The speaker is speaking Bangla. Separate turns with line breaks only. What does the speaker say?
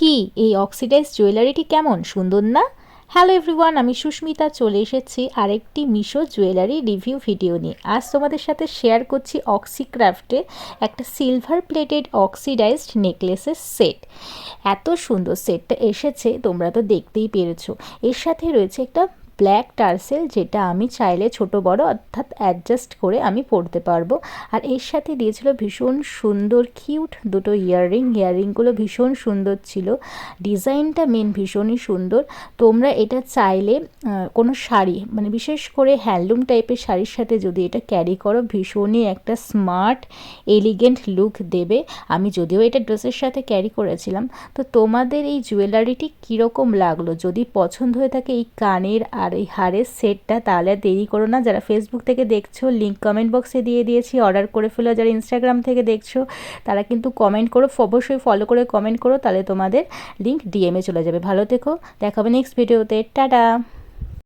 কি এই অক্সিডাইজ জুয়েলারিটি কেমন সুন্দর না? হ্যালো এভরিওয়ান, আমি সুস্মিতা চলে এসেছি আরেকটি মিশো জুয়েলারি রিভিউ ভিডিও নিয়ে। আজ তোমাদের সাথে শেয়ার করছি অক্সিক্রাফটে একটা সিলভার প্লেটেড অক্সিডাইজড নেকলেসের সেট। এত সুন্দর সেটটা এসেছে, তোমরা তো দেখতেই পেরেছো। এর সাথে রয়েছে একটা ব্ল্যাক টার্সেল, যেটা আমি চাইলে ছোট বড় অর্থাৎ অ্যাডজাস্ট করে আমি পরতে পারবো। আর এর সাথে দিয়েছিল ভীষণ সুন্দর কিউট দুটো ইয়াররিংগুলো ভীষণ সুন্দর ছিল। ডিজাইনটা ভীষণই সুন্দর। তোমরা এটা চাইলে কোনো শাড়ি, মানে বিশেষ করে হ্যান্ডলুম টাইপের শাড়ির সাথে যদি এটা ক্যারি করো, ভীষণই একটা স্মার্ট এলিগেন্ট লুক দেবে। আমি যদিও এটা ড্রেসের সাথে ক্যারি করেছিলাম। তো তোমাদের এই জুয়েলারিটি কীরকম লাগলো? যদি পছন্দ হয়ে থাকে এই কানের আর এই হারের সেটটা, তাহলে দেরি করো না। যারা ফেসবুক থেকে দেখছো, লিঙ্ক কমেন্ট বক্সে দিয়ে দিয়েছি, অর্ডার করে ফেলো। যারা ইনস্টাগ্রাম থেকে দেখছো, তারা কিন্তু কমেন্ট করো, অবশ্যই ফলো করে কমেন্ট করো, তাহলে তোমাদের লিঙ্ক ডিএমে চলে যাবে। ভালো থেকো, দেখা হবে নেক্সট ভিডিওতে। টাটা।